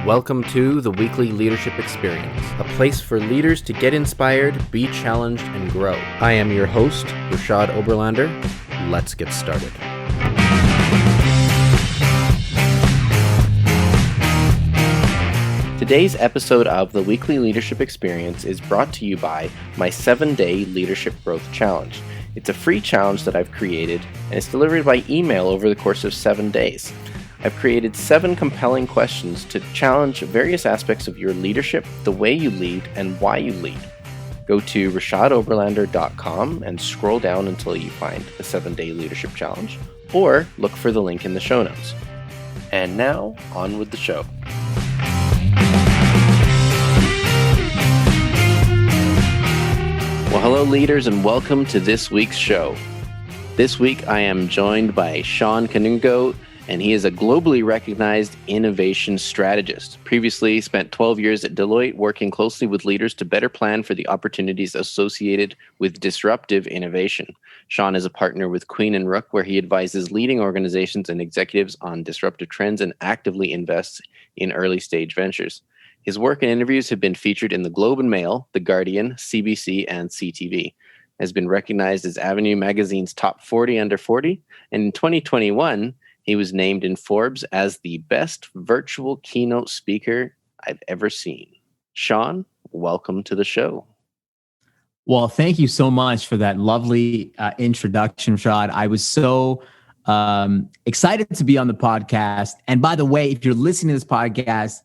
Welcome to the Weekly Leadership Experience, a place for leaders to get inspired, be challenged, and grow. I am your host, Rashad Oberlander. Let's get started. Today's episode of the Weekly Leadership Experience is brought to you by my 7-day Leadership Growth Challenge. It's a free challenge that I've created, and it's delivered by email over the course of 7 days. I've created 7 compelling questions to challenge various aspects of your leadership, the way you lead, and why you lead. Go to rashadoberlander.com and scroll down until you find the 7-day leadership challenge, or look for the link in the show notes. And now, on with the show. Well, hello leaders, and welcome to this week's show. This week I am joined by Shawn Kanungo, and he is a globally recognized innovation strategist. Previously spent 12 years at Deloitte working closely with leaders to better plan for the opportunities associated with disruptive innovation. Shawn is a partner with Queen and Rook, where he advises leading organizations and executives on disruptive trends and actively invests in early stage ventures. His work and interviews have been featured in the Globe and Mail, The Guardian, CBC, and CTV. Has been recognized as Avenue Magazine's Top 40 Under 40, and in 2021, he was named in Forbes as the best virtual keynote speaker I've ever seen. Shawn, welcome to the show. Well, thank you so much for that lovely introduction, Rashad. I was so excited to be on the podcast. And by the way, if you're listening to this podcast,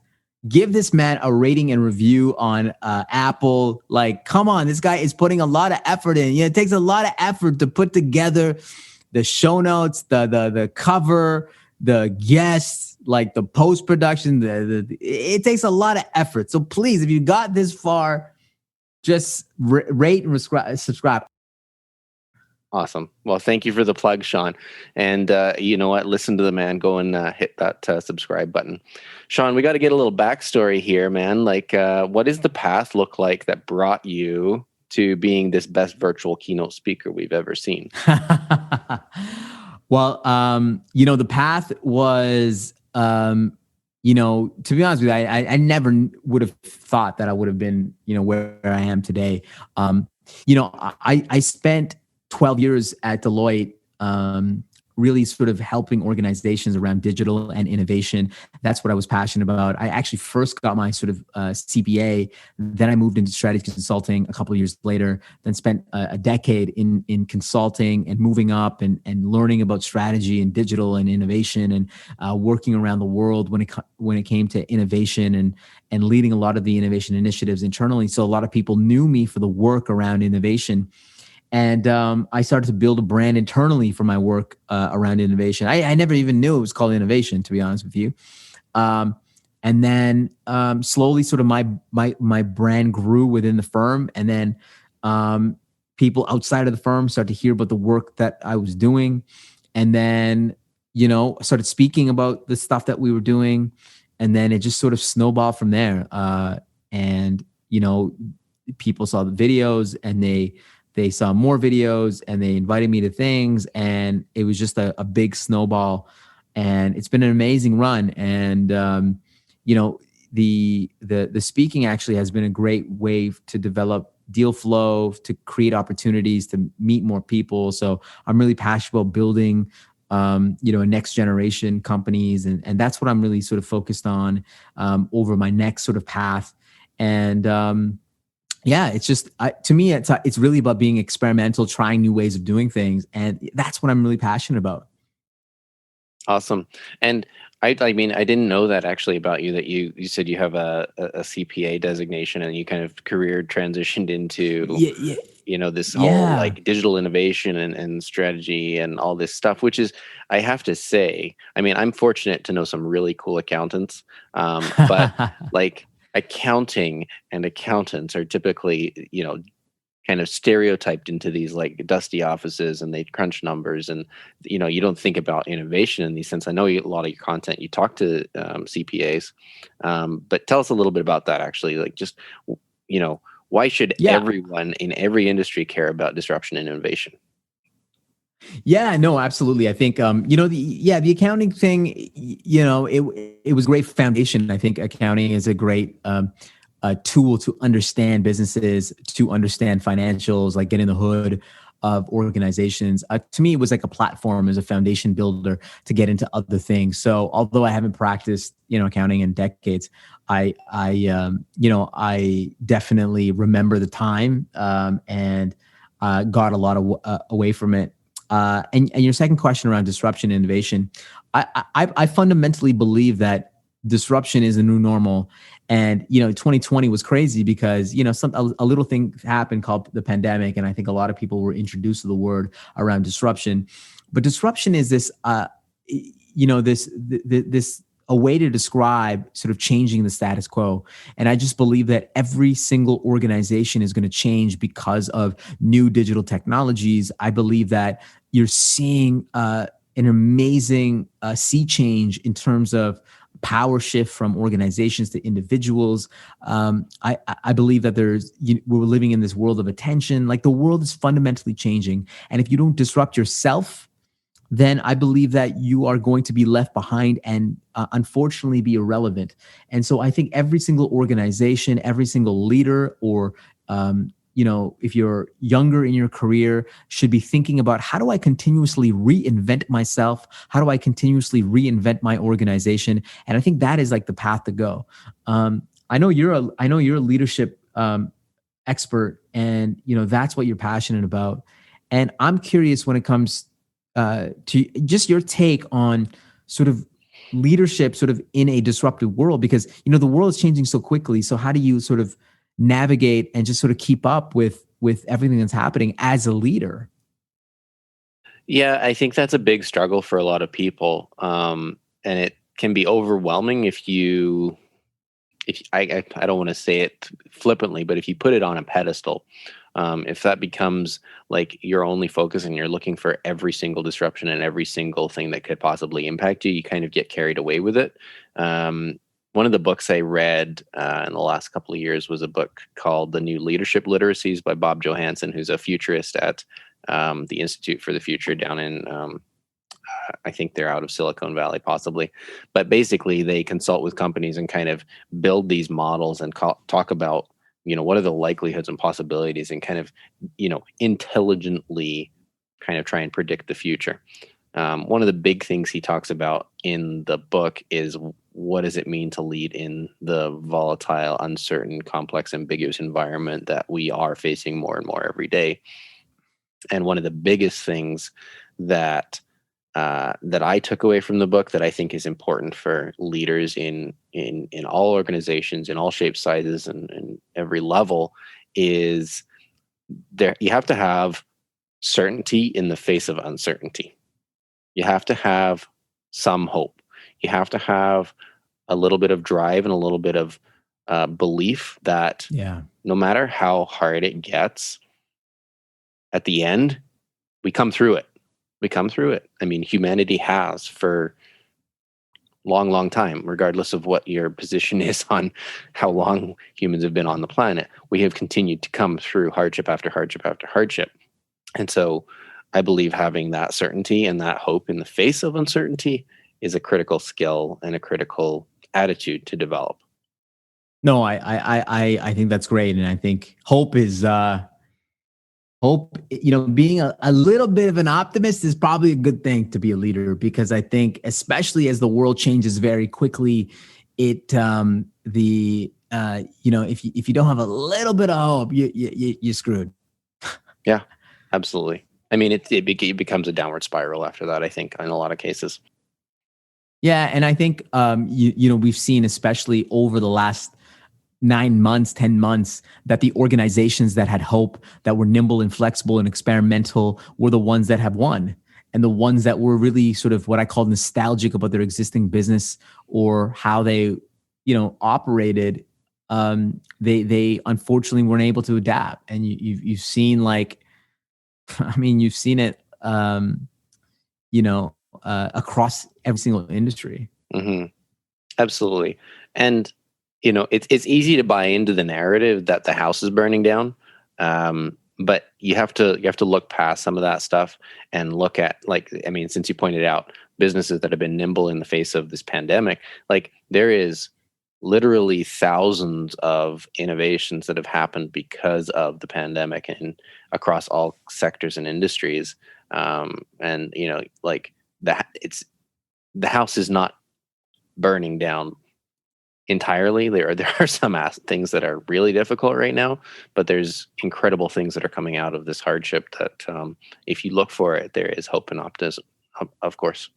give this man a rating and review on Apple. Like, come on, this guy is putting a lot of effort in. It takes a lot of effort to put together the show notes, the cover, the guests, like the post-production. It takes a lot of effort. So please, if you got this far, just rate and subscribe. Awesome. Well, thank you for the plug, Shawn. And you know what? Listen to the man. Go and hit that subscribe button. Shawn, we got to get a little backstory here, man. Like, what does the path look like that brought you to being this best virtual keynote speaker we've ever seen? Well, the path was, to be honest with you, I never would have thought that I would have been, where I am today. I spent 12 years at Deloitte, really sort of helping organizations around digital and innovation. That's what I was passionate about. I actually first got my sort of CPA. Then I moved into strategy consulting a couple of years later, then spent a decade in consulting and moving up and learning about strategy and digital and innovation and working around the world when it came to innovation and leading a lot of the innovation initiatives internally. So a lot of people knew me for the work around innovation. And I started to build a brand internally for my work around innovation. I never even knew it was called innovation, to be honest with you. And then slowly, sort of my brand grew within the firm. And then people outside of the firm started to hear about the work that I was doing. And then, started speaking about the stuff that we were doing. And then it just sort of snowballed from there. And people saw the videos and they saw more videos and they invited me to things, and it was just a big snowball, and it's been an amazing run. And, the speaking actually has been a great way to develop deal flow, to create opportunities, to meet more people. So I'm really passionate about building, next generation companies. And that's what I'm really sort of focused on over my next sort of path. And, yeah, it's just, to me, it's really about being experimental, trying new ways of doing things. And that's what I'm really passionate about. Awesome. And I didn't know that actually about you, that you said you have a CPA designation and you kind of career transitioned into, this whole like digital innovation and strategy and all this stuff, which is, I have to say, I'm fortunate to know some really cool accountants, but like, accounting and accountants are typically, kind of stereotyped into these like dusty offices, and they crunch numbers, and you don't think about innovation in these sense. I know a lot of your content, you talk to CPAs, but tell us a little bit about that actually. Like, just why should everyone in every industry care about disruption and innovation? Yeah, no, absolutely. I think the accounting thing, it was a great foundation. I think accounting is a great tool to understand businesses, to understand financials, like get in the hood of organizations. To me, it was like a platform, as a foundation builder to get into other things. So although I haven't practiced, accounting in decades, I definitely remember the time, and got a lot of away from it. And your second question around disruption and innovation, I fundamentally believe that disruption is the new normal. And 2020 was crazy because a little thing happened called the pandemic, and I think a lot of people were introduced to the word around disruption. But disruption is this, this a way to describe sort of changing the status quo. And I just believe that every single organization is going to change because of new digital technologies. I believe that you're seeing an amazing sea change in terms of power shift from organizations to individuals. I believe that we're living in this world of attention. Like, the world is fundamentally changing. And if you don't disrupt yourself, then I believe that you are going to be left behind and unfortunately be irrelevant. And so I think every single organization, every single leader, or if you're younger in your career, should be thinking about, how do I continuously reinvent myself? How do I continuously reinvent my organization? And I think that is like the path to go. I know you're a leadership expert, and that's what you're passionate about. And I'm curious when it comes to just your take on sort of leadership, sort of in a disruptive world, because the world is changing so quickly. So how do you sort of navigate and just sort of keep up with everything that's happening as a leader? Yeah, I think that's a big struggle for a lot of people, and it can be overwhelming if I don't want to say it flippantly, but if you put it on a pedestal. If that becomes like your only focus and you're looking for every single disruption and every single thing that could possibly impact you, you kind of get carried away with it. One of the books I read in the last couple of years was a book called The New Leadership Literacies by Bob Johansson, who's a futurist at the Institute for the Future down in, I think they're out of Silicon Valley possibly. But basically they consult with companies and kind of build these models and talk about what are the likelihoods and possibilities, and kind of, intelligently kind of try and predict the future. One of the big things he talks about in the book is, what does it mean to lead in the volatile, uncertain, complex, ambiguous environment that we are facing more and more every day? And one of the biggest things that I took away from the book that I think is important for leaders in all organizations, in all shapes, sizes, and every level, is you have to have certainty in the face of uncertainty. You have to have some hope. You have to have a little bit of drive and a little bit of belief that no matter how hard it gets, at the end, we come through it. We come through it. I mean, humanity has for long, long time, regardless of what your position is on how long humans have been on the planet. We have continued to come through hardship after hardship after hardship. And so I believe having that certainty and that hope in the face of uncertainty is a critical skill and a critical attitude to develop. No, I think that's great. And I think hope is, being a little bit of an optimist is probably a good thing to be a leader, because I think, especially as the world changes very quickly, if you don't have a little bit of hope, you're screwed. Yeah, absolutely. I mean, it becomes a downward spiral after that, I think, in a lot of cases. Yeah, and I think we've seen, especially over the last 9 months, 10 months, that the organizations that had hope, that were nimble and flexible and experimental, were the ones that have won. And the ones that were really sort of what I call nostalgic about their existing business or how they, operated, they unfortunately weren't able to adapt. And you've seen you've seen it, across every single industry. Mm-hmm. Absolutely. And it's easy to buy into the narrative that the house is burning down. But you have to look past some of that stuff and look at, like, I mean, since you pointed out businesses that have been nimble in the face of this pandemic, like there is literally thousands of innovations that have happened because of the pandemic and across all sectors and industries. And like the house is not burning down entirely. There are some things that are really difficult right now, but there's incredible things that are coming out of this hardship that, if you look for it, there is hope and optimism, of course.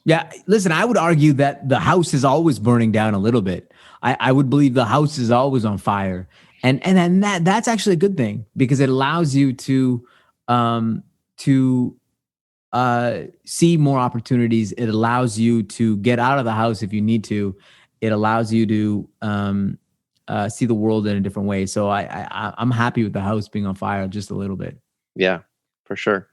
Yeah, listen, I would argue that the house is always burning down a little bit. I would believe the house is always on fire, and then that's actually a good thing, because it allows you to see more opportunities. It allows you to get out of the house if you need to. It allows you to see the world in a different way. So I'm happy with the house being on fire just a little bit. Yeah, for sure.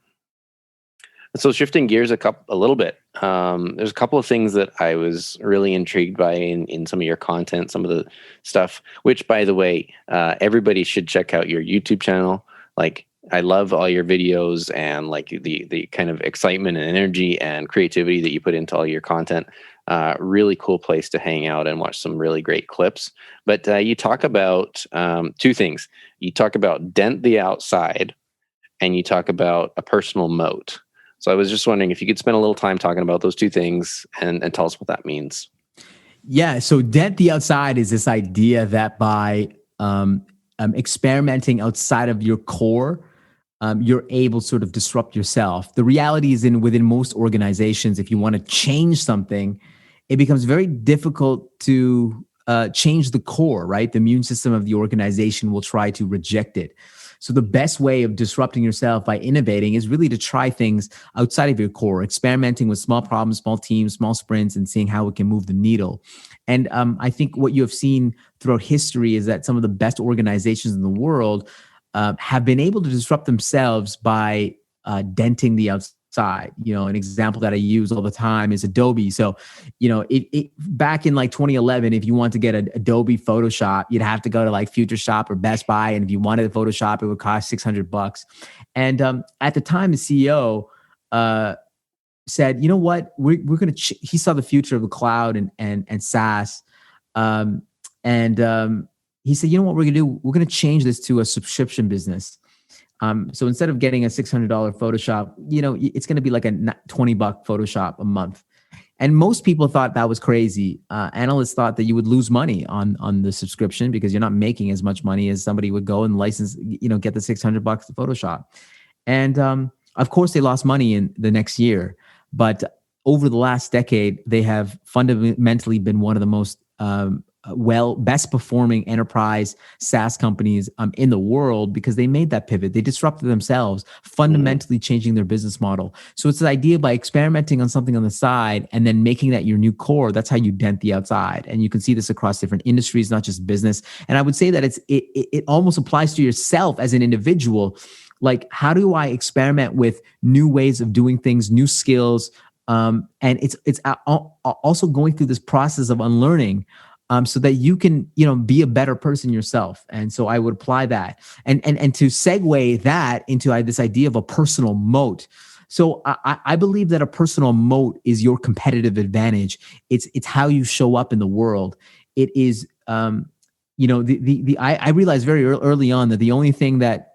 So shifting gears a little bit, there's a couple of things that I was really intrigued by in some of your content, some of the stuff, which, by the way, everybody should check out your YouTube channel. Like, I love all your videos and like the kind of excitement and energy and creativity that you put into all your content. Really cool place to hang out and watch some really great clips. But you talk about two things. You talk about dent the outside, and you talk about a personal moat. So I was just wondering if you could spend a little time talking about those two things and tell us what that means. Yeah. So dent the outside is this idea that by experimenting outside of your core, you're able to sort of disrupt yourself. The reality is within most organizations, if you want to change something, it becomes very difficult to change the core, right? The immune system of the organization will try to reject it. So the best way of disrupting yourself by innovating is really to try things outside of your core, experimenting with small problems, small teams, small sprints, and seeing how it can move the needle. And I think what you have seen throughout history is that some of the best organizations in the world have been able to disrupt themselves by denting the outside. An example that I use all the time is Adobe. So, back in like 2011, if you want to get an Adobe Photoshop, you'd have to go to like Future Shop or Best Buy. And if you wanted a Photoshop, it would cost $600. And at the time, the CEO said, you know what, we're going to, he saw the future of the cloud and SaaS. He said, you know what we're going to do? We're going to change this to a subscription business. So instead of getting a $600 Photoshop, it's going to be like a $20 Photoshop a month. And most people thought that was crazy. Analysts thought that you would lose money on the subscription because you're not making as much money as somebody would go and license, get the $600 to Photoshop. And of course, they lost money in the next year. But over the last decade, they have fundamentally been one of the most best performing enterprise SaaS companies in the world, because they made that pivot. They disrupted themselves, fundamentally changing their business model. So it's the idea, by experimenting on something on the side and then making that your new core, that's how you dent the outside. And you can see this across different industries, not just business. And I would say that it almost applies to yourself as an individual. Like, how do I experiment with new ways of doing things, new skills? And it's also going through this process of unlearning, so that you can, be a better person yourself. And so I would apply that and to segue that into this idea of a personal moat. So I believe that a personal moat is your competitive advantage. It's how you show up in the world. It is, I realized very early on that the only thing that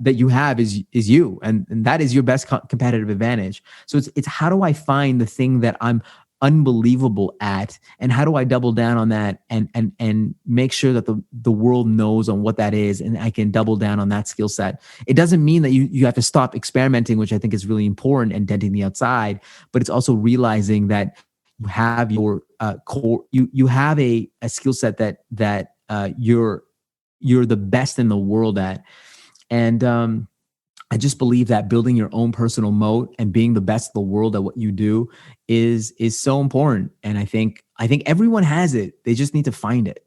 you have is you, and that is your best competitive advantage. So it's how do I find the thing that I'm unbelievable at, and how do I double down on that and make sure that the world knows on what that is, and I can double down on that skill set. It doesn't mean that you have to stop experimenting, which I think is really important, and denting the outside, but it's also realizing that you have your core, you have a skill set that you're the best in the world at. And I just believe that building your own personal moat and being the best in the world at what you do is so important. And I think everyone has it. They just need to find it.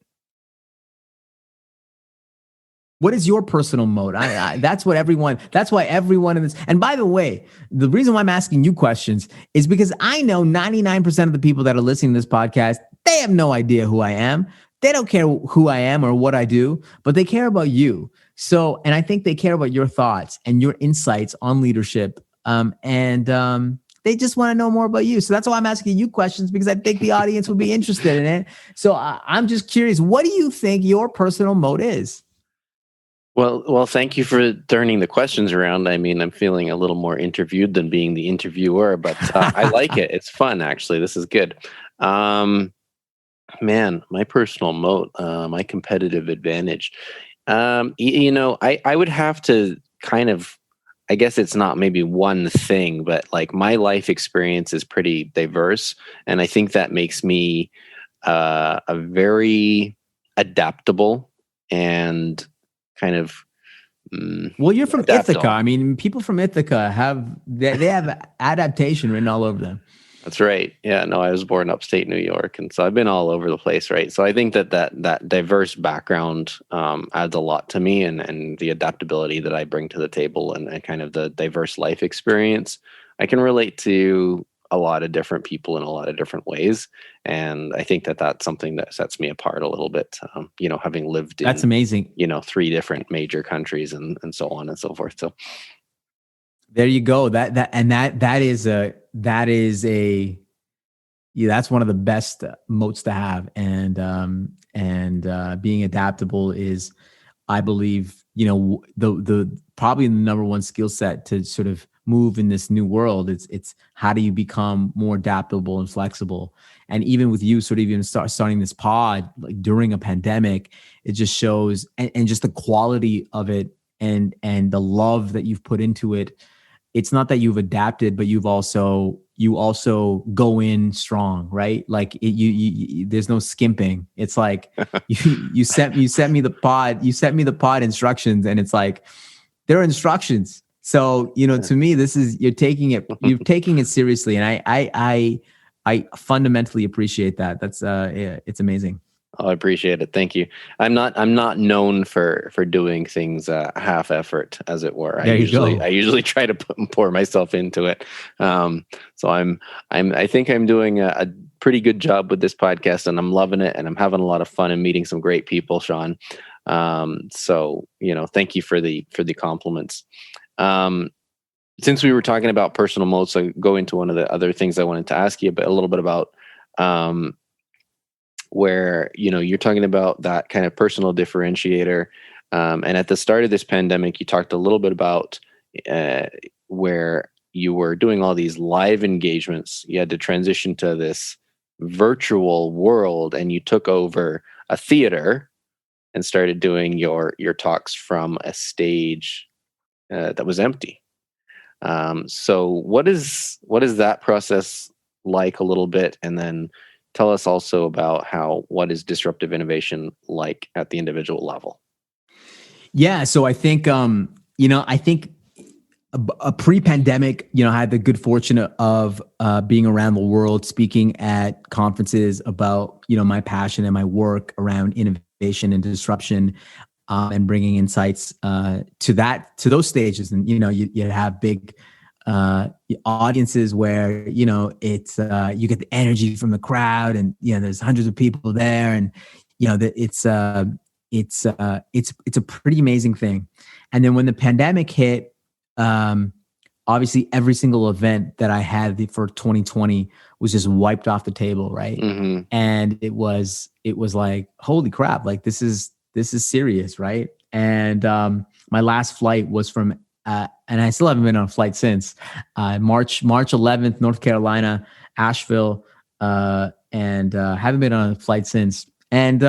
What is your personal moat? That's why everyone in this. And by the way, the reason why I'm asking you questions is because I know 99% of the people that are listening to this podcast, they have no idea who I am. they don't care who I am or what I do, but they care about you. So, and I think they care about your thoughts and your insights on leadership. They just want to know more about you. So that's why I'm asking you questions, because I think the audience would be interested in it. So I'm just curious, what do you think your personal moat is? Well, thank you for turning the questions around. I mean, I'm feeling a little more interviewed than being the interviewer, but I like it. It's fun, actually. This is good. Man, my personal moat, my competitive advantage. I would have to kind of, I guess it's not maybe one thing, but like my life experience is pretty diverse. And I think that makes me a very adaptable and kind of well, you're from adaptable. Ithaca. I mean, people from Ithaca they have adaptation written all over them. That's right. Yeah, no, I was born upstate New York, and so I've been all over the place, right? So I think that diverse background adds a lot to me, and the adaptability that I bring to the table, and kind of the diverse life experience. I can relate to a lot of different people in a lot of different ways, and I think that's something that sets me apart a little bit. Having lived in that's amazing. 3 different major countries and so on and so forth. So there you go. That's one of the best moats to have. And being adaptable is, I believe, the probably the number one skill set to sort of move in this new world. It's how do you become more adaptable and flexible? And even with you sort of even starting this pod like during a pandemic, it just shows, and just the quality of it and the love that you've put into it. It's not that you've adapted, but you also go in strong, right? Like you there's no skimping. It's like you sent me the pod instructions, and it's like there are instructions. So to me, you're taking it seriously, and I fundamentally appreciate that. That's it's amazing. Oh, I appreciate it. Thank you. I'm not known for doing things half effort, as it were. I usually try to pour myself into it. So I think I'm doing a pretty good job with this podcast, and I'm loving it, and I'm having a lot of fun and meeting some great people, Shawn. So thank you for the compliments. Since we were talking about personal moats, I go into one of the other things I wanted to ask you, but a little bit about where you're talking about that kind of personal differentiator, and at the start of this pandemic, you talked a little bit about where you were doing all these live engagements. You had to transition to this virtual world, and you took over a theater and started doing your talks from a stage that was empty. So what is that process like a little bit, and then tell us also about what is disruptive innovation like at the individual level? Yeah. So I think, I think a pre-pandemic, I had the good fortune of being around the world, speaking at conferences about, my passion and my work around innovation and disruption, and bringing insights to those stages. And, you have big audiences where it's you get the energy from the crowd, and there's hundreds of people there, and it's a pretty amazing thing. And then when the pandemic hit, obviously every single event that I had for 2020 was just wiped off the table, right? Mm-hmm. And it was like, holy crap, like this is serious, right? And my last flight was from and I still haven't been on a flight since March 11th, North Carolina, Asheville, and haven't been on a flight since. And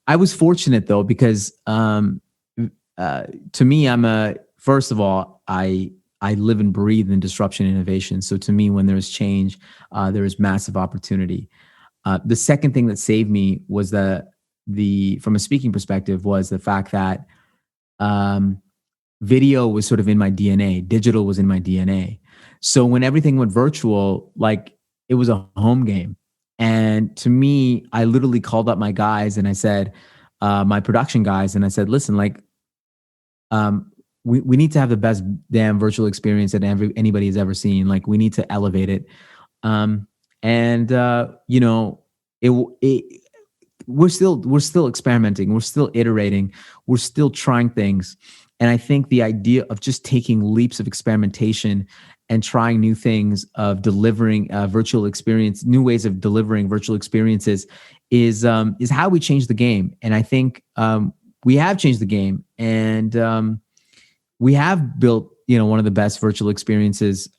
I was fortunate though, because to me, first of all, I live and breathe in disruption and innovation. So to me, when there's change, there is massive opportunity. The second thing that saved me was from a speaking perspective, was the fact that video was sort of in my DNA. Digital was in my DNA. So when everything went virtual, like it was a home game. And to me, I literally called up my guys and I said, my production guys, and I said, listen, like, we need to have the best damn virtual experience that anybody has ever seen. Like, we need to elevate it. we're still experimenting, we're still iterating, we're still trying things. And I think the idea of just taking leaps of experimentation and trying new things, of delivering virtual experience, new ways of delivering virtual experiences, is how we change the game. And I think we have changed the game, and we have built, one of the best virtual experiences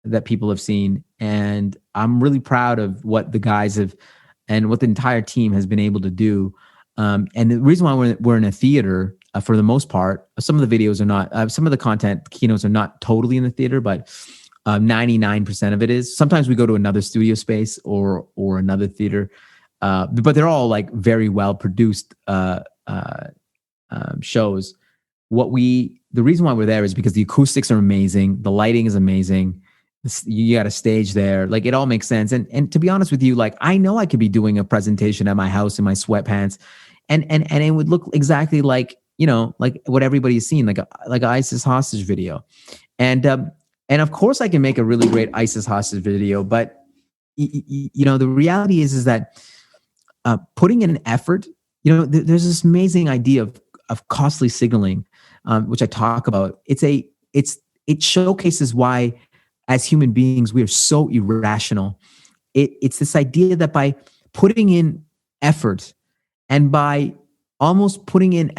that people have seen. And I'm really proud of what the guys have and what the entire team has been able to do. And the reason why we're in a theater, for the most part, some of the videos are not, some of the content keynotes are not totally in the theater, but 99% of it is. Sometimes we go to another studio space or another theater, but they're all like very well produced shows. The reason why we're there is because the acoustics are amazing, the lighting is amazing. You got a stage there, like it all makes sense. And to be honest with you, like I know I could be doing a presentation at my house in my sweatpants, and it would look exactly like, like what everybody's seen, like an ISIS hostage video. And of course I can make a really great ISIS hostage video, but the reality is that putting in an effort, there's this amazing idea of costly signaling, which I talk about. It showcases why, as human beings, we are so irrational. It's this idea that by putting in effort and by almost putting in,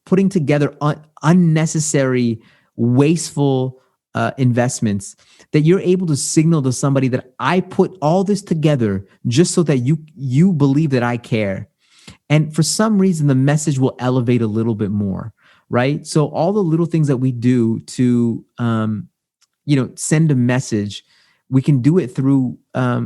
putting together unnecessary, wasteful investments, that you're able to signal to somebody that I put all this together just so that you believe that I care. And for some reason, the message will elevate a little bit more, right? So all the little things that we do to, send a message, we can do it through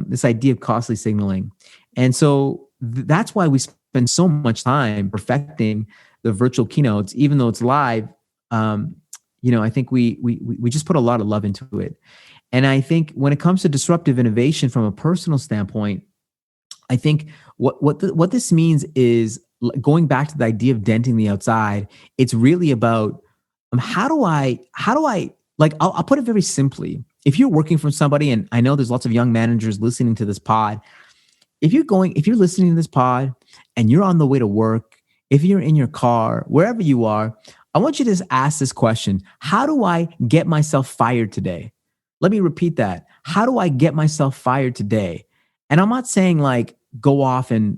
this idea of costly signaling. And so that's why we spend so much time perfecting the virtual keynotes, even though it's live. I think we just put a lot of love into it. And I think when it comes to disruptive innovation from a personal standpoint, I think what this means is, going back to the idea of denting the outside, it's really about how do I like, I'll put it very simply. If you're working for somebody, and I know there's lots of young managers listening to this pod, if you're listening to this pod and you're on the way to work, if you're in your car, wherever you are, I want you to just ask this question: how do I get myself fired today? Let me repeat that. How do I get myself fired today? And I'm not saying like go off and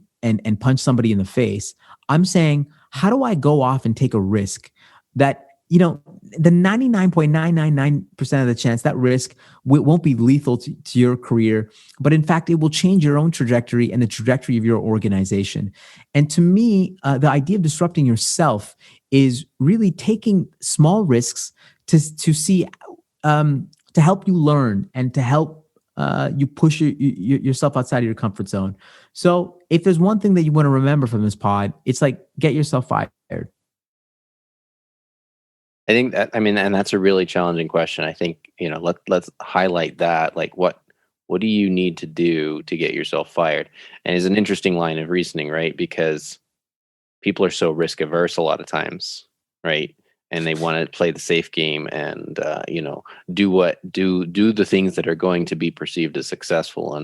punch somebody in the face. I'm saying, how do I go off and take a risk that, the 99.999% of the chance that risk won't be lethal to your career, but in fact, it will change your own trajectory and the trajectory of your organization. And to me, the idea of disrupting yourself is really taking small risks to see, to help you learn and to help you push yourself outside of your comfort zone. So if there's one thing that you want to remember from this pod, it's like, get yourself fired. I think that, and that's a really challenging question. I think, let's highlight that. Like, what do you need to do to get yourself fired? And it's an interesting line of reasoning, right? Because people are so risk averse a lot of times, right? And they want to play the safe game and, do the things that are going to be perceived as successful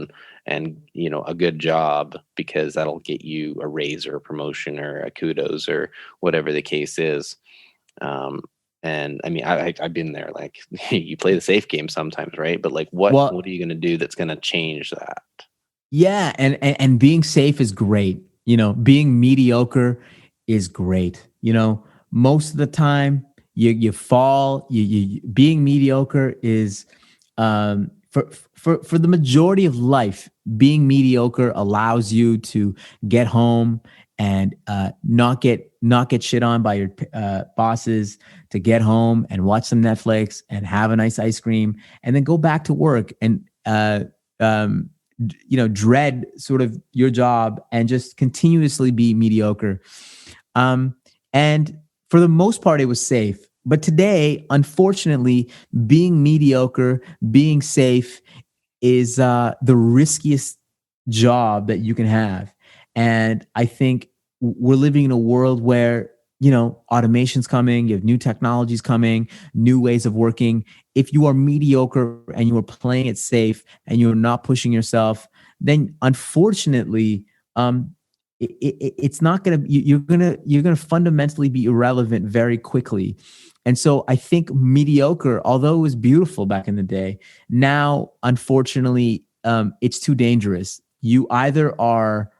and a good job, because that'll get you a raise or a promotion or a kudos or whatever the case is. And I've been there. Like, you play the safe game sometimes, right? But like, what are you going to do that's going to change that? Yeah, and being safe is great. Being mediocre is great. Most of the time you fall. You being mediocre is for the majority of life. Being mediocre allows you to get home and not get shit on by your bosses, to get home and watch some Netflix and have a nice ice cream, and then go back to work and dread sort of your job and just continuously be mediocre. And for the most part, it was safe. But today, unfortunately, being mediocre, being safe is the riskiest job that you can have. And I think we're living in a world where, automation's coming, you have new technologies coming, new ways of working. If you are mediocre and you are playing it safe and you're not pushing yourself, then unfortunately, it's not going to, you're going to fundamentally be irrelevant very quickly. And so I think mediocre, although it was beautiful back in the day, now, unfortunately, it's too dangerous. You either are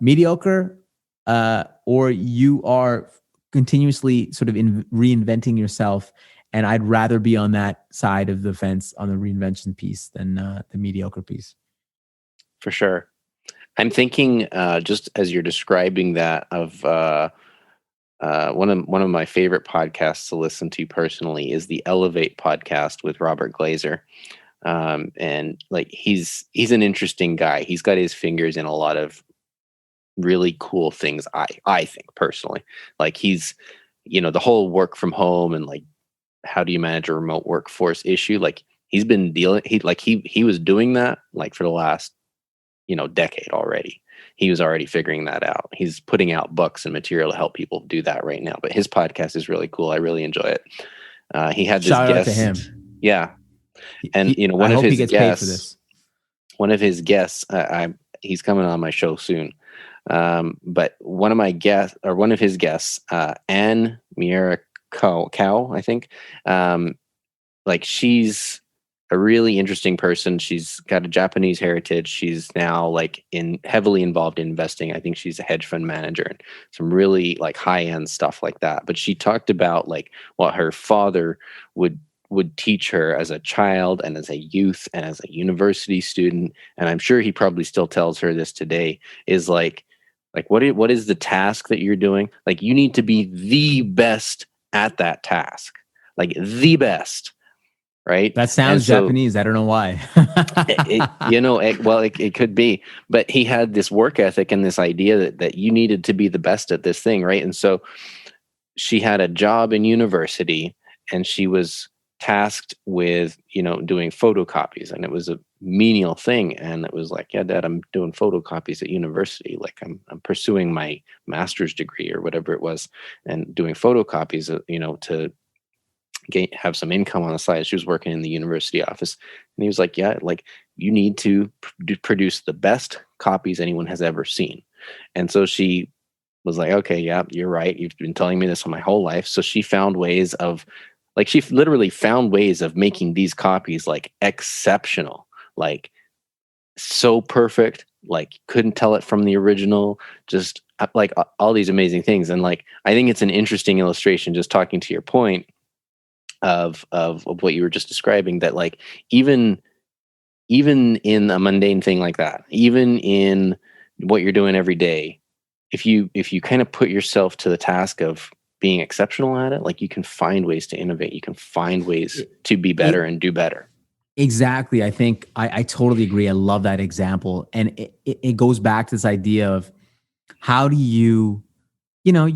mediocre or you are continuously sort of reinventing yourself. And I'd rather be on that side of the fence on the reinvention piece than the mediocre piece. For sure. I'm thinking just as you're describing that of one of my favorite podcasts to listen to personally is the Elevate podcast with Robert Glazer. And like he's an interesting guy. He's got his fingers in a lot of really cool things. I think personally, like he's, the whole work from home and like how do you manage a remote workforce issue? Like he's been dealing. He was doing that like for the last decade already. He was already figuring that out. He's putting out books and material to help people do that right now. But his podcast is really cool. I really enjoy it. He had this Shout guest. out to him. Yeah. And I hope he gets paid for this. One of his guests, he's coming on my show soon. But one of his guests, Anne Miera Cow, I think, like she's a really interesting person. She's got a Japanese heritage. She's now like heavily involved in investing. I think she's a hedge fund manager and some really like high end stuff like that. But she talked about like what her father would teach her as a child and as a youth and as a university student. And I'm sure he probably still tells her this today is like what is the task that you're doing? Like you need to be the best at that task, like the best. Right. That sounds Japanese. I don't know why. It could be, but he had this work ethic and this idea that you needed to be the best at this thing. Right. And so she had a job in university and she was tasked with, doing photocopies, and it was a menial thing. And it was like, yeah, Dad, I'm doing photocopies at university. Like I'm pursuing my master's degree or whatever it was and doing photocopies, to have some income on the side. She was working in the university office, and he was like, yeah, like you need to produce the best copies anyone has ever seen. And so she was like, okay, yeah, you're right. You've been telling me this for my whole life. So she found ways of she literally found ways of making these copies like exceptional, like so perfect, like couldn't tell it from the original, just like all these amazing things. And like, I think it's an interesting illustration, just talking to your point, of what you were just describing, that like even in a mundane thing like that, even in what you're doing every day, if you kind of put yourself to the task of being exceptional at it, like you can find ways to innovate, you can find ways to be better and do better. Exactly. I think I totally agree. I love that example. And it goes back to this idea of how do you don't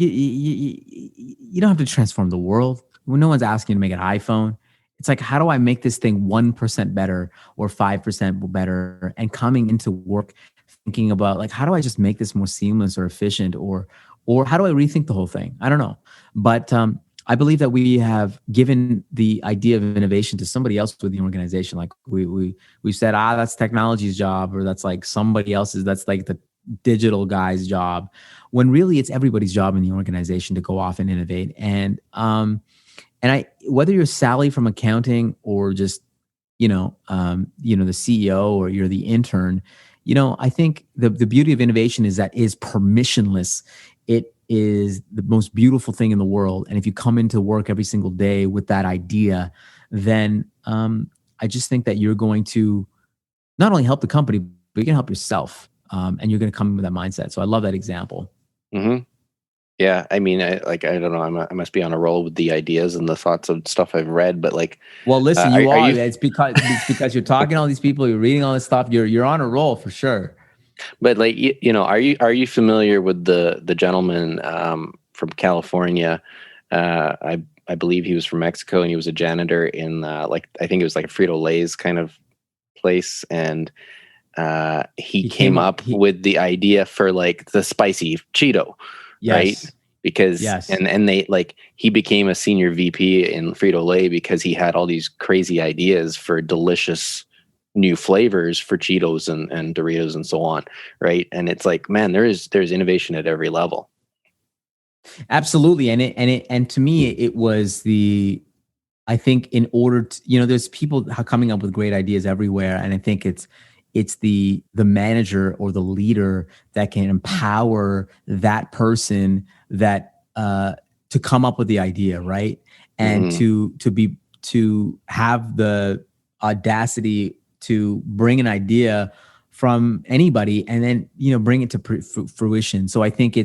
have to transform the world. When no one's asking you to make an iPhone, it's like, how do I make this thing 1% better or 5% better? And coming into work thinking about like, how do I just make this more seamless or efficient, or how do I rethink the whole thing? I don't know. But I believe that we have given the idea of innovation to somebody else within the organization. Like we said, that's technology's job, or that's like somebody else's, that's like the digital guy's job, when really it's everybody's job in the organization to go off and innovate. And whether you're Sally from accounting or just, the CEO, or you're the intern, I think the beauty of innovation is that is permissionless. It is the most beautiful thing in the world. And if you come into work every single day with that idea, then I just think that you're going to not only help the company, but you're going to help yourself. And you're going to come in with that mindset. So I love that example. Mm-hmm. Yeah, I mean, I don't know. I must be on a roll with the ideas and the thoughts of stuff I've read, but like, well, listen, you are. It's because you're talking to all these people, you're reading all this stuff. You're on a roll for sure. But like, are you familiar with the gentleman from California? I believe he was from Mexico, and he was a janitor in I think it was like a Frito-Lay's kind of place, and he came up with the idea for like the spicy Cheeto. Yes. Right? Because and they like he became a senior VP in Frito-Lay because he had all these crazy ideas for delicious new flavors for Cheetos and Doritos and so on, right? And it's like, man, there's innovation at every level. Absolutely. And to me, it was I think in order to, there's people coming up with great ideas everywhere. And I think it's the manager or the leader that can empower that person to come up with the idea, right? And to have the audacity to bring an idea from anybody and then, bring it to fruition. So I think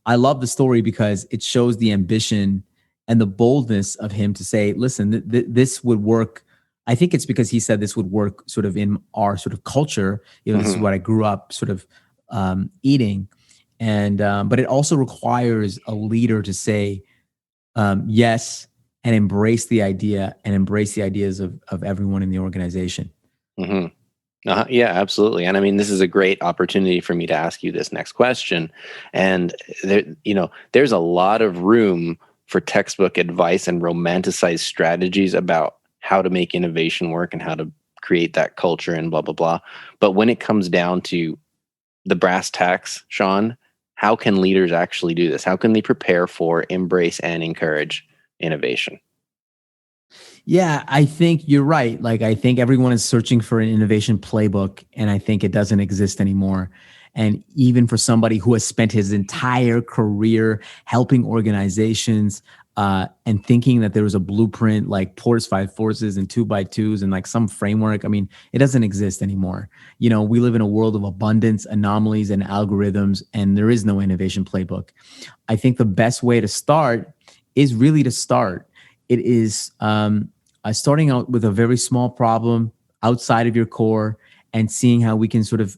I love the story because it shows the ambition and the boldness of him to say, listen, this would work. I think it's because he said this would work sort of in our sort of culture. This is what I grew up sort of eating. And, but it also requires a leader to say yes and embrace the idea and embrace the ideas of everyone in the organization. Yeah, absolutely. And I mean, this is a great opportunity for me to ask you this next question. And there's a lot of room for textbook advice and romanticized strategies about how to make innovation work and how to create that culture and blah, blah, blah. But when it comes down to the brass tacks, Shawn, how can leaders actually do this? How can they prepare for, embrace, and encourage innovation? Yeah, I think you're right. Like, I think everyone is searching for an innovation playbook, and I think it doesn't exist anymore. And even for somebody who has spent his entire career helping organizations and thinking that there was a blueprint like Porter's 5 Forces and 2x2s and like some framework, I mean, it doesn't exist anymore. We live in a world of abundance, anomalies, and algorithms, and there is no innovation playbook. I think the best way to start is really to start. It is starting out with a very small problem outside of your core and seeing how we can sort of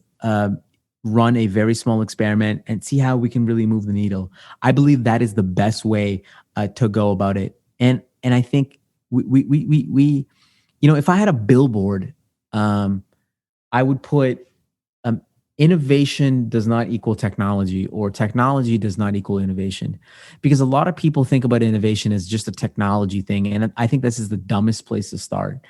run a very small experiment and see how we can really move the needle. I believe that is the best way to go about it. And I think we if I had a billboard, I would put innovation does not equal technology, or technology does not equal innovation, because a lot of people think about innovation as just a technology thing. And I think this is the dumbest place to start.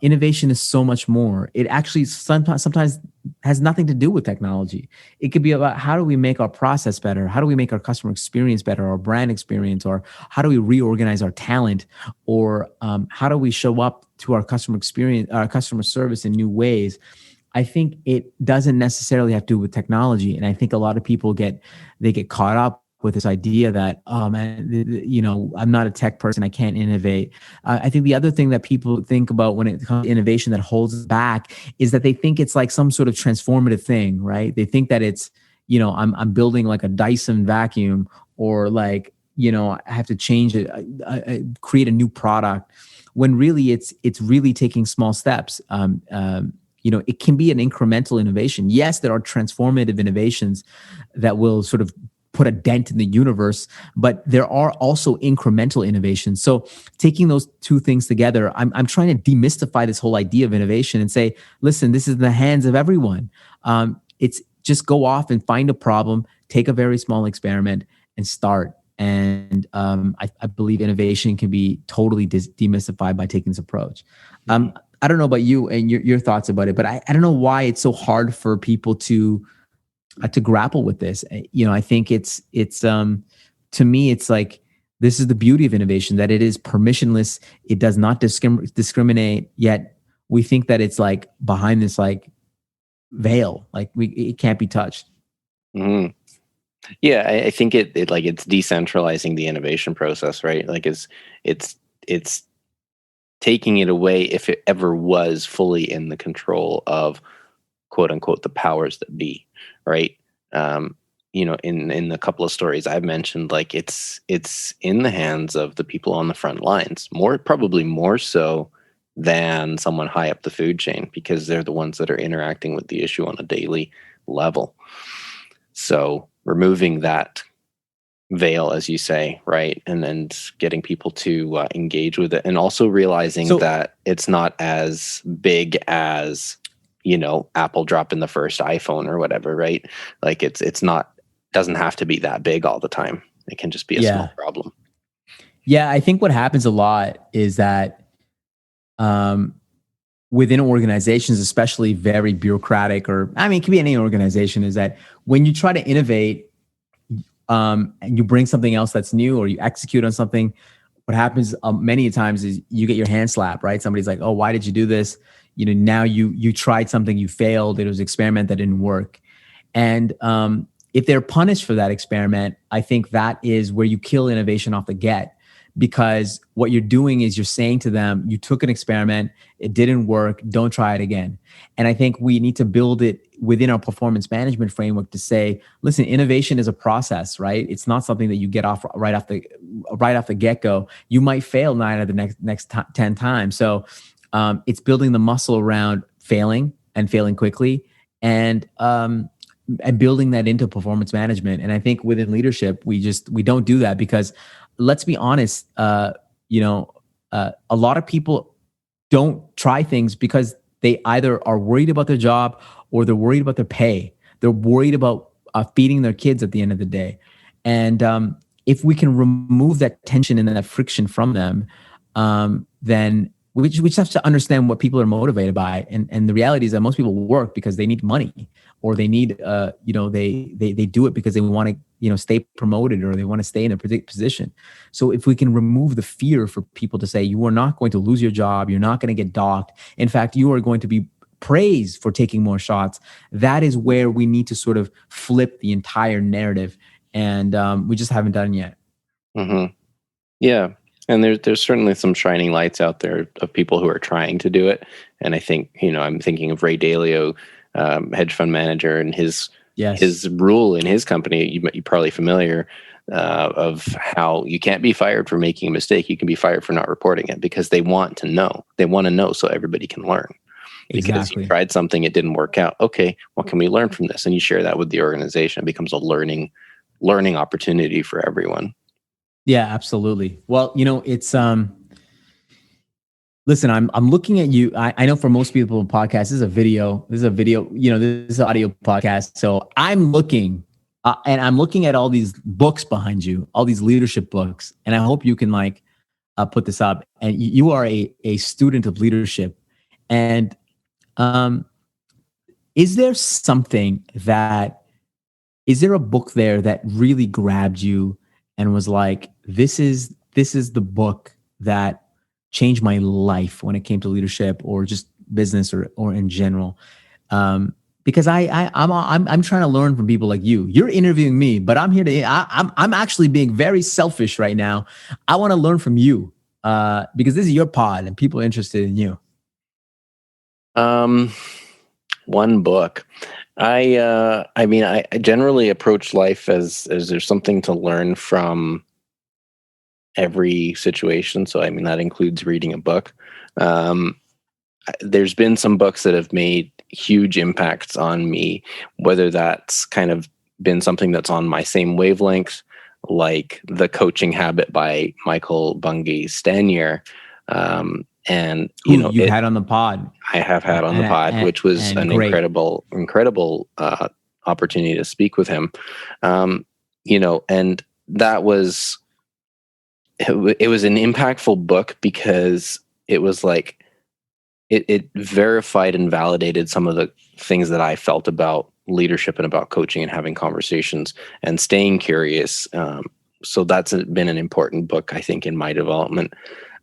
Innovation is so much more. It actually sometimes has nothing to do with technology. It could be about how do we make our process better? How do we make our customer experience better, our brand experience, or how do we reorganize our talent, or how do we show up to our customer experience, our customer service in new ways? I think it doesn't necessarily have to do with technology. And I think a lot of people get caught up with this idea that, oh man, I'm not a tech person, I can't innovate. I think the other thing that people think about when it comes to innovation that holds back is that they think it's like some sort of transformative thing, right? They think that it's, I'm building like a Dyson vacuum, or like, I have to change it, create a new product, when really it's really taking small steps. It can be an incremental innovation. Yes, there are transformative innovations that will sort of put a dent in the universe, but there are also incremental innovations. So taking those two things together, I'm trying to demystify this whole idea of innovation and say, listen, this is in the hands of everyone. It's just go off and find a problem, take a very small experiment, and start. And I believe innovation can be totally demystified by taking this approach. I don't know about you and your thoughts about it, but I don't know why it's so hard for people to grapple with this. I think it's to me, it's like, this is the beauty of innovation, that it is permissionless. It does not discriminate, yet we think that it's like behind this like veil, like it can't be touched. Mm-hmm. Yeah, I think it's decentralizing the innovation process, right? Like it's taking it away, if it ever was fully in the control of quote unquote the powers that be, right? In the couple of stories I've mentioned, like it's in the hands of the people on the front lines, probably more so than someone high up the food chain, because they're the ones that are interacting with the issue on a daily level. So removing that veil, as you say, right, and then getting people to engage with it, and also realizing that it's not as big as Apple dropping the first iPhone or whatever, right? Like it's not, doesn't have to be that big all the time. It can just be a small problem. Yeah, I think what happens a lot is that within organizations, especially very bureaucratic, or I mean, it can be any organization, is that when you try to innovate, and you bring something else that's new, or you execute on something, what happens many times is you get your hand slapped, right? Somebody's like, "Oh, why did you do this?" Now you tried something, you failed. It was an experiment that didn't work, and if they're punished for that experiment, I think that is where you kill innovation off the get, because what you're doing is you're saying to them, "You took an experiment, it didn't work. Don't try it again." And I think we need to build it within our performance management framework to say, listen, innovation is a process, right? It's not something that you get off right off the get-go. You might fail 9 of the next 10 times. So it's building the muscle around failing and failing quickly, and building that into performance management. And I think within leadership, we don't do that, because let's be honest, a lot of people don't try things because they either are worried about their job, or they're worried about their pay. They're worried about feeding their kids at the end of the day. And if we can remove that tension and that friction from them, then we just have to understand what people are motivated by. And the reality is that most people work because they need money, or they need, they do it because they want to, stay promoted, or they want to stay in a particular position. So if we can remove the fear for people to say, you are not going to lose your job, you're not going to get docked. In fact, you are going to be praised for taking more shots. That is where we need to sort of flip the entire narrative. And we just haven't done it yet. Mm-hmm. Yeah. And there's certainly some shining lights out there of people who are trying to do it. And I think, I'm thinking of Ray Dalio, hedge fund manager, and his rule in his company. You're probably familiar of how you can't be fired for making a mistake. You can be fired for not reporting it, because they want to know. They want to know so everybody can learn. Because exactly. You tried something, it didn't work out. Okay, what can we learn from this? And you share that with the organization. It becomes a learning opportunity for everyone. Yeah, absolutely. Well, it's listen, I'm looking at you. I know for most people in podcasts, this is a video, this is an audio podcast. So I'm looking at all these books behind you, all these leadership books. And I hope you can put this up. And you are a student of leadership. And is there a book there that really grabbed you and was like, this is the book that changed my life when it came to leadership, or just business, or in general? Because I'm trying to learn from people like you. You're interviewing me, but I'm here I'm actually being very selfish right now. I want to learn from you, because this is your pod and people are interested in you. One book. I generally approach life as there's something to learn from every situation. So, that includes reading a book. There's been some books that have made huge impacts on me, whether that's kind of been something that's on my same wavelength, like The Coaching Habit by Michael Bungay Stanier. And you had on the pod. I have had on the pod, which was an incredible opportunity to speak with him. And that was, it was an impactful book, because it was like, it verified and validated some of the things that I felt about leadership and about coaching and having conversations and staying curious. So that's been an important book, I think, in my development.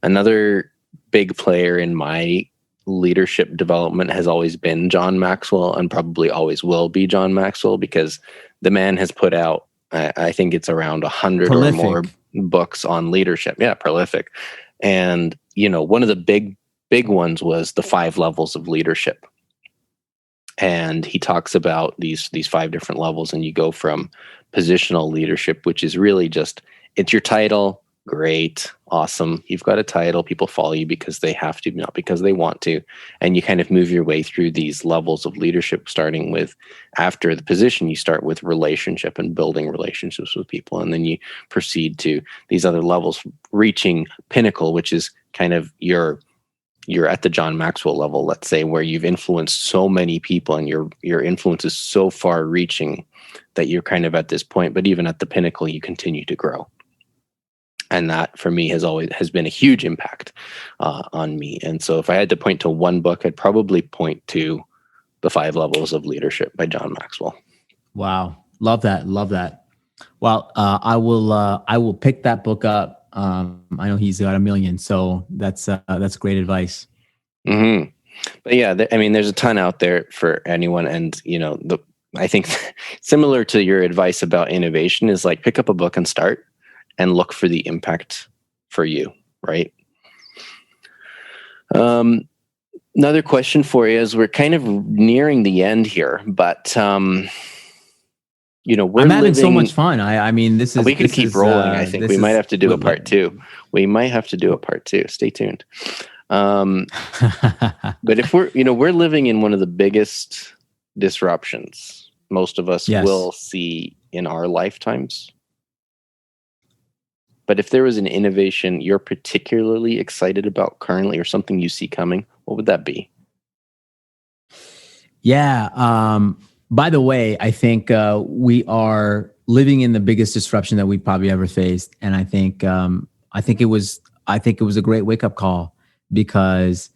Another big player in my leadership development has always been John Maxwell, and probably always will be John Maxwell, because the man has put out, I think it's around 100 prolific. or more books on leadership. Yeah, prolific. And, one of the big ones was The 5 Levels of Leadership. And he talks about these 5 different levels, and you go from positional leadership, which is really just, it's your title. Great. Awesome. You've got a title. People follow you because they have to, not because they want to. And you kind of move your way through these levels of leadership, starting with, after the position, you start with relationship and building relationships with people. And then you proceed to these other levels, reaching pinnacle, which is kind of you're at the John Maxwell level, let's say, where you've influenced so many people and your influence is so far reaching that you're kind of at this point. But even at the pinnacle, you continue to grow. And that for me has been a huge impact on me. And so if I had to point to one book, I'd probably point to The 5 Levels of Leadership by John Maxwell. Wow. Love that. Love that. Well, I will pick that book up. I know he's got 1 million, so that's great advice. Mm-hmm. But yeah, there's a ton out there for anyone. And, I think similar to your advice about innovation is like pick up a book and start and look for the impact for you, right? Another question for you is we're kind of nearing the end here, but we're I'm having so much fun. I mean, this is we could keep rolling. I think we might have to do a part two. We might have to do a part two. Stay tuned. But if we're living in one of the biggest disruptions most of us will see in our lifetimes. But if there was an innovation you're particularly excited about currently or something you see coming, what would that be? Yeah. By the way, I think we are living in the biggest disruption that we've probably ever faced. And I think it was a great wake-up call because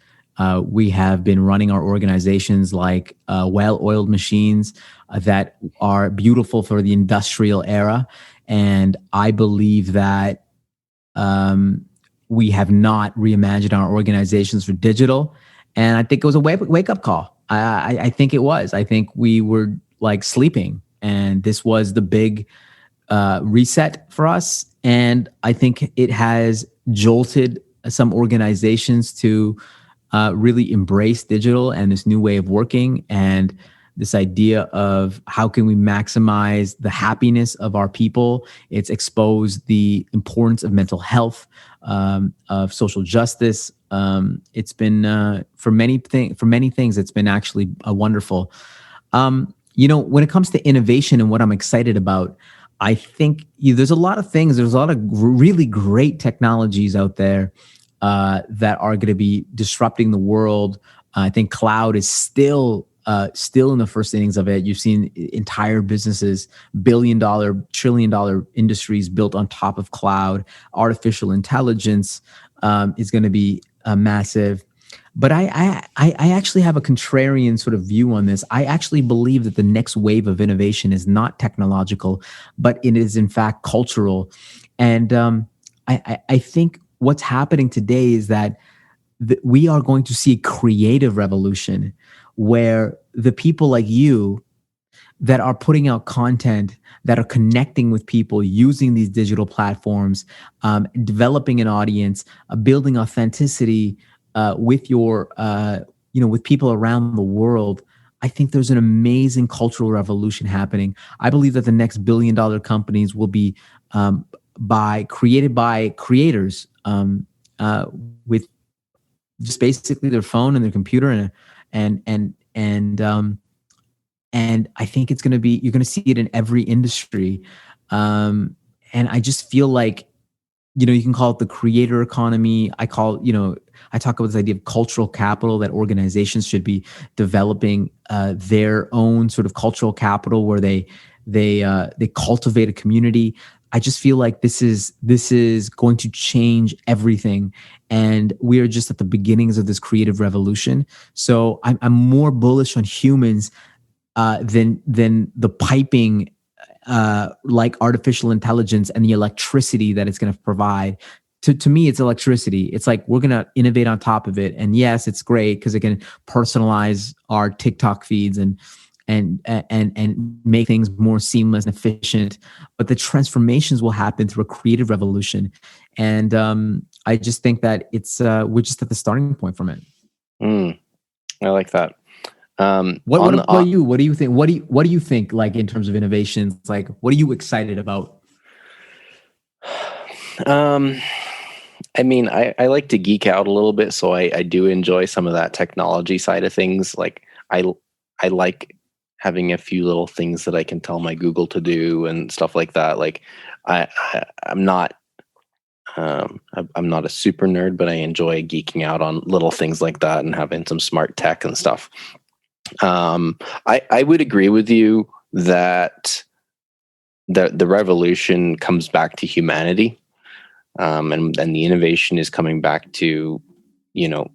we have been running our organizations like well-oiled machines that are beautiful for the industrial era. And I believe that we have not reimagined our organizations for digital. And I think it was a wake-up call. I think it was. I think we were like sleeping, and this was the big reset for us. And I think it has jolted some organizations to really embrace digital and this new way of working, and this idea of how can we maximize the happiness of our people. It's exposed the importance of mental health, of social justice. It's been for many things. It's been actually wonderful. When it comes to innovation and what I'm excited about, I think there's a lot of things. There's a lot of really great technologies out there that are going to be disrupting the world. I think cloud is still in the first innings of it. You've seen entire businesses, billion-dollar, trillion-dollar industries built on top of cloud. Artificial intelligence is going to be massive. But I actually have a contrarian sort of view on this. I actually believe that the next wave of innovation is not technological, but it is in fact cultural. And I think what's happening today is that we are going to see a creative revolution where the people like you that are putting out content, that are connecting with people using these digital platforms, developing an audience, building authenticity with your, with people around the world. I think there's an amazing cultural revolution happening. I believe that the next billion-dollar companies will be created by creators with just basically their phone and their computer and I think it's going to be, you're going to see it in every industry. And I just feel like, you can call it the creator economy. I talk about this idea of cultural capital, that organizations should be developing their own sort of cultural capital where they cultivate a community. I just feel like this is going to change everything, and we are just at the beginnings of this creative revolution. So I'm more bullish on humans than the piping, like artificial intelligence and the electricity that it's going to provide. To me, it's electricity. It's like we're going to innovate on top of it, and yes, it's great because it can personalize our TikTok feeds and make things more seamless and efficient. But the transformations will happen through a creative revolution, and I just think that it's we're just at the starting point from it. I like that. What about you? What do you think? What do you think? Like in terms of innovations, like what are you excited about? I like to geek out a little bit, so I do enjoy some of that technology side of things. Like I like having a few little things that I can tell my Google to do and stuff like that. Like I'm not a super nerd, but I enjoy geeking out on little things like that and having some smart tech and stuff. I would agree with you that the revolution comes back to humanity. and the innovation is coming back to, you know,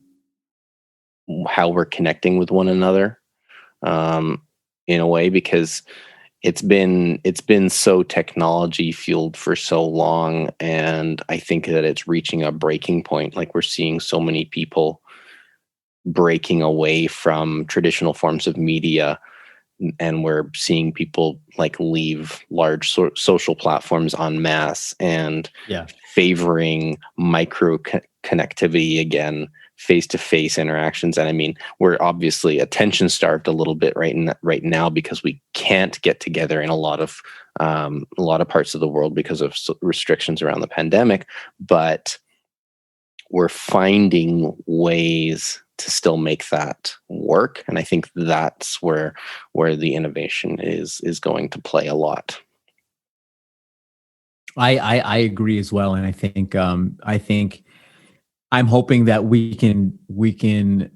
how we're connecting with one another, in a way, because it's been so technology fueled for so long, and I think that it's reaching a breaking point. Like, we're seeing so many people breaking away from traditional forms of media, and we're seeing people like leave large social platforms en masse and Yeah. favoring micro connectivity again, face-to-face interactions. And I mean, we're obviously attention starved a little bit right now, because we can't get together in a lot of parts of the world because of restrictions around the pandemic. But we're finding ways to still make that work, and I think that's where the innovation is going to play a lot. I agree as well, and I think I'm hoping that we can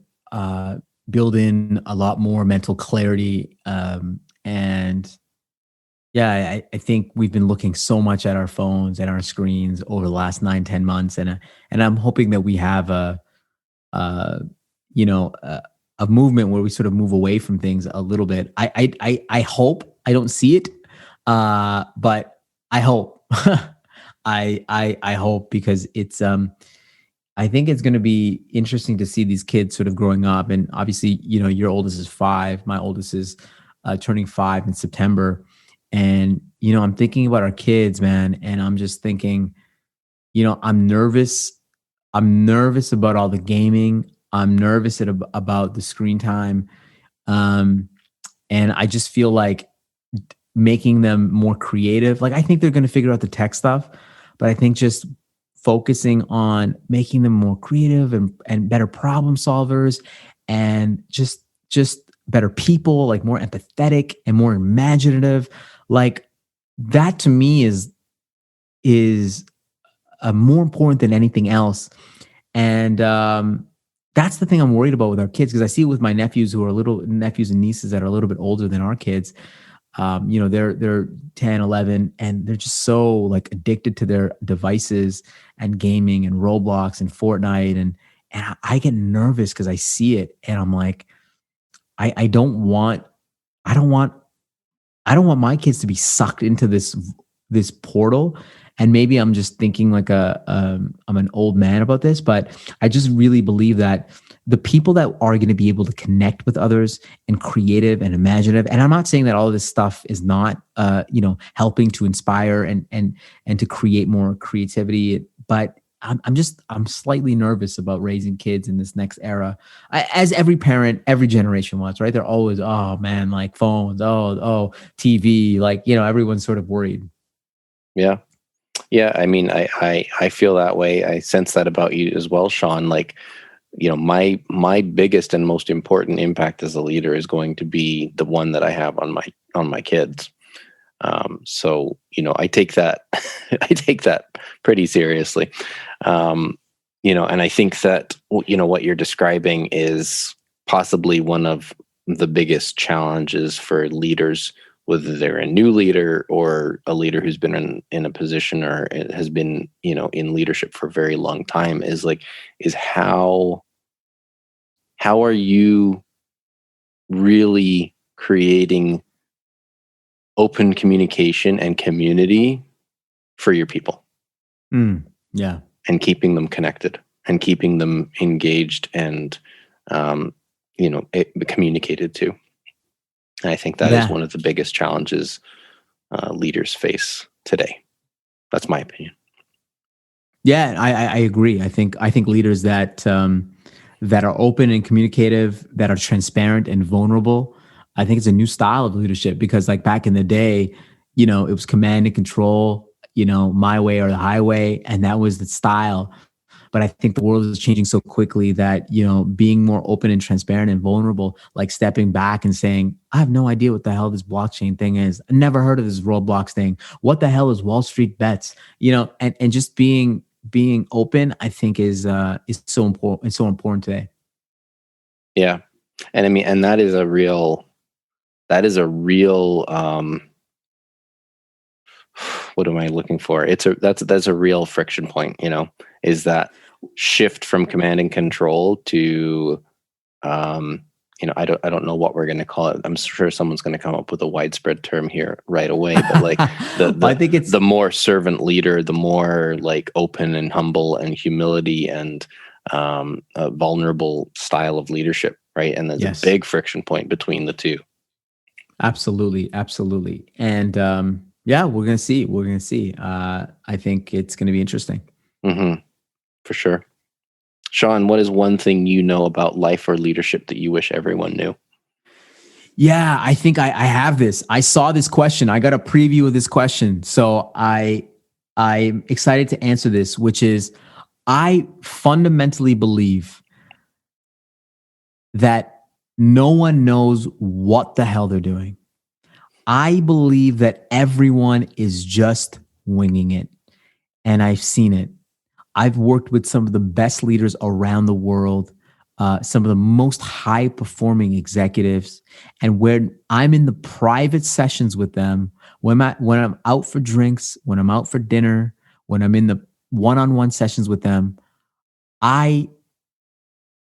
build in a lot more mental clarity, and yeah, I think we've been looking so much at our phones and our screens over the last 9, 10 months, and I'm hoping that we have uh, you know, a movement where we sort of move away from things a little bit. I hope. I don't see it, but I hope. I hope, because it's I think it's going to be interesting to see these kids sort of growing up, and obviously, your oldest is 5, my oldest is turning 5 in September, and I'm thinking about our kids, man, and I'm just thinking, I'm nervous. I'm nervous about all the gaming. I'm nervous about the screen time. Um, and I just feel like making them more creative. Like, I think they're going to figure out the tech stuff, but I think just focusing on making them more creative and better problem solvers, and just better people, like more empathetic and more imaginative. Like, that to me is more important than anything else. And that's the thing I'm worried about with our kids, because I see it with my nephews nephews and nieces that are a little bit older than our kids. They're 10, 11, and they're just so like addicted to their devices and gaming and Roblox and Fortnite. And I get nervous because I see it, and I'm like, I don't want my kids to be sucked into this portal. And maybe I'm just thinking like I'm an old man about this, but I just really believe that the people that are going to be able to connect with others and creative and imaginative, and I'm not saying that all of this stuff is not, helping to inspire and to create more creativity, but I'm slightly nervous about raising kids in this next era. As every parent, every generation was, right? They're always, oh man, like phones, oh, TV, like, everyone's sort of worried. Yeah. Yeah, I mean, I feel that way. I sense that about you as well, Shawn. Like, my biggest and most important impact as a leader is going to be the one that I have on my kids. So, I take that I take that pretty seriously. And I think that what you're describing is possibly one of the biggest challenges for leaders, whether they're a new leader or a leader who's been in a position or has been, in leadership for a very long time, is how are you really creating open communication and community for your people, Yeah. and keeping them connected and keeping them engaged and, communicated to. And I think that is Yeah. one of the biggest challenges leaders face today. That's my opinion. Yeah, I agree. I think leaders that are open and communicative, that are transparent and vulnerable, I think it's a new style of leadership, because like back in the day, it was command and control, my way or the highway, and that was the style. But I think the world is changing so quickly that, being more open and transparent and vulnerable, like stepping back and saying, I have no idea what the hell this blockchain thing is. I never heard of this Roblox thing. What the hell is Wall Street bets? And just being open, I think is so important. It's so important today. Yeah. And I mean, and that is a real what am I looking for? That's a real friction point, is that shift from command and control to, I don't know what we're going to call it. I'm sure someone's going to come up with a widespread term here right away, but like I think it's the more servant leader, the more like open and humble and humility and a vulnerable style of leadership, right? And there's a big friction point between the two. Absolutely. And we're gonna see. I think it's gonna be interesting. Mm-hmm. For sure. Shawn, what is one thing you know about life or leadership that you wish everyone knew? Yeah, I think I have this. I saw this question. I got a preview of this question. So I'm excited to answer this, which is, I fundamentally believe that no one knows what the hell they're doing. I believe that everyone is just winging it. And I've seen it. I've worked with some of the best leaders around the world, some of the most high performing executives. And when I'm in the private sessions with them, when I'm out for drinks, when I'm out for dinner, when I'm in the one-on-one sessions with them, I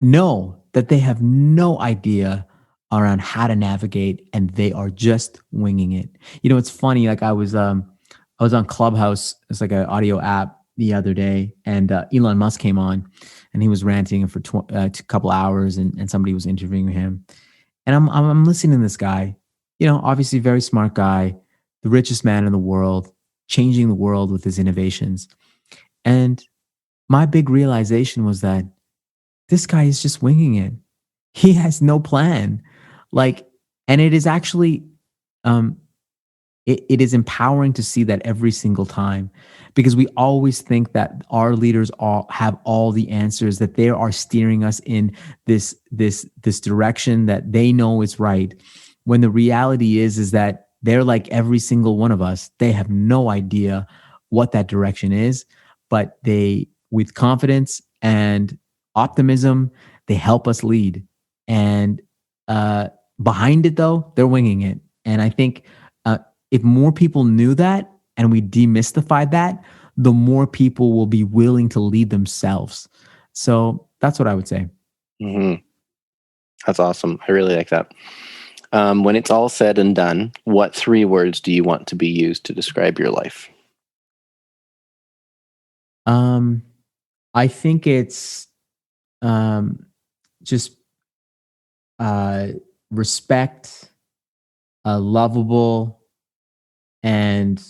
know that they have no idea around how to navigate, and they are just winging it. It's funny. Like I was on Clubhouse. It's like an audio app the other day, and Elon Musk came on, and he was ranting for a couple hours, and somebody was interviewing him, and I'm listening to this guy. Obviously very smart guy, the richest man in the world, changing the world with his innovations, and my big realization was that this guy is just winging it. He has no plan. And it is actually, it is empowering to see that every single time, because we always think that our leaders all have all the answers, that they are steering us in this direction that they know is right. When the reality is that they're like every single one of us. They have no idea what that direction is, but they, with confidence and optimism, they help us lead. And behind it, though, they're winging it. And I think if more people knew that and we demystified that, the more people will be willing to lead themselves. So that's what I would say. Mm-hmm. That's awesome. I really like that. When it's all said and done, what 3 words do you want to be used to describe your life? I think it's just respect, lovable, and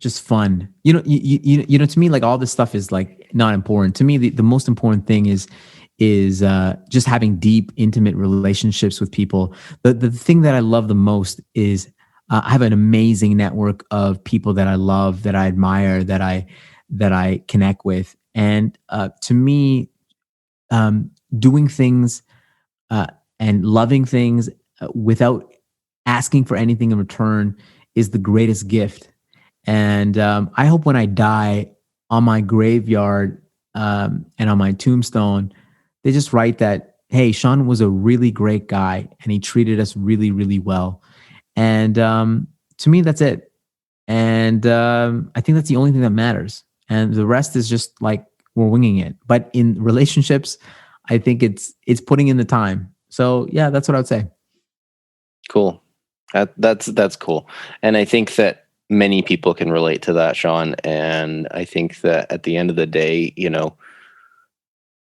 just fun. To me, like all this stuff is like not important. To me, the most important thing is just having deep, intimate relationships with people. The thing that I love the most is I have an amazing network of people that I love, that I admire, that I connect with. And to me, doing things and loving things without asking for anything in return is the greatest gift. And I hope when I die, on my graveyard and on my tombstone, they just write that, hey, Shawn was a really great guy and he treated us really, really well. And to me, that's it. And I think that's the only thing that matters. And the rest is just like we're winging it. But in relationships, I think it's putting in the time. So yeah, that's what I would say. Cool. That's cool. And I think that many people can relate to that, Shawn. And I think that at the end of the day,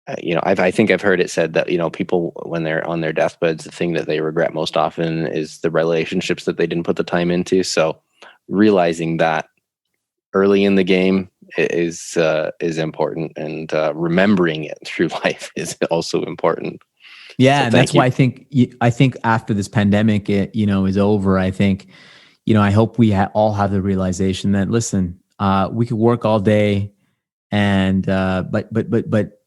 I think I've heard it said that, people, when they're on their deathbeds, the thing that they regret most often is the relationships that they didn't put the time into. So realizing that early in the game is important, and remembering it through life is also important. Yeah, so and that's why I think after this pandemic, is over, I think, I hope we all have the realization that, listen, we could work all day, and but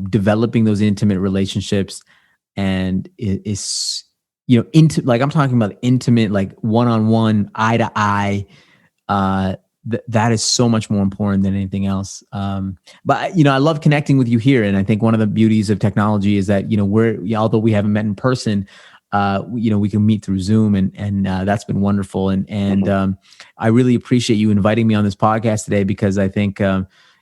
developing those intimate relationships and is into, like, I'm talking about intimate, like one-on-one, eye to eye. That is so much more important than anything else. But I love connecting with you here, and I think one of the beauties of technology is that although we haven't met in person, we can meet through Zoom, and that's been wonderful. And I really appreciate you inviting me on this podcast today, because I think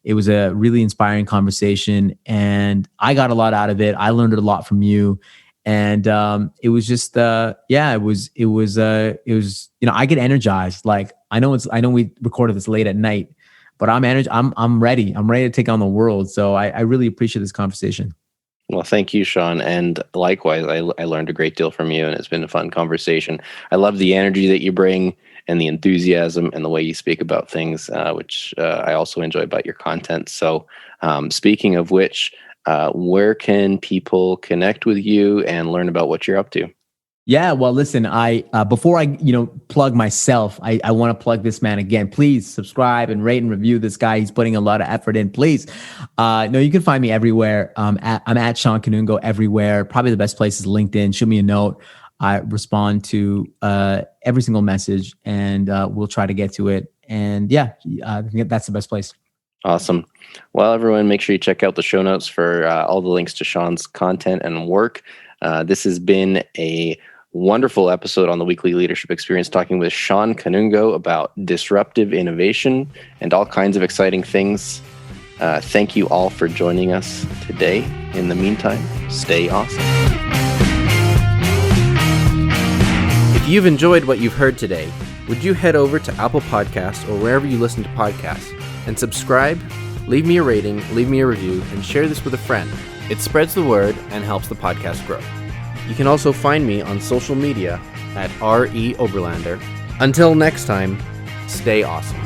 it was a really inspiring conversation, and I got a lot out of it. I learned a lot from you. And it was just, it was, I get energized. Like, I know we recorded this late at night, but I'm ready. I'm ready to take on the world. So I really appreciate this conversation. Well, thank you, Shawn. And likewise, I learned a great deal from you, and it's been a fun conversation. I love the energy that you bring and the enthusiasm and the way you speak about things, which I also enjoy about your content. So speaking of which, where can people connect with you and learn about what you're up to? Yeah, well, listen, before I plug myself, I want to plug this man again. Please subscribe and rate and review this guy. He's putting a lot of effort in. Please, you can find me everywhere. I'm at Shawn Kanungo everywhere. Probably the best place is LinkedIn. Shoot me a note. I respond to every single message, and we'll try to get to it. And I think that's the best place. Awesome. Well, everyone, make sure you check out the show notes for all the links to Shawn's content and work. This has been a wonderful episode on the Weekly Leadership Experience, talking with Shawn Kanungo about disruptive innovation and all kinds of exciting things. Thank you all for joining us today. In the meantime, stay awesome. If you've enjoyed what you've heard today, would you head over to Apple Podcasts or wherever you listen to podcasts and subscribe, leave me a rating, leave me a review, and share this with a friend. It spreads the word and helps the podcast grow. You can also find me on social media at RE Oberlander. Until next time, stay awesome.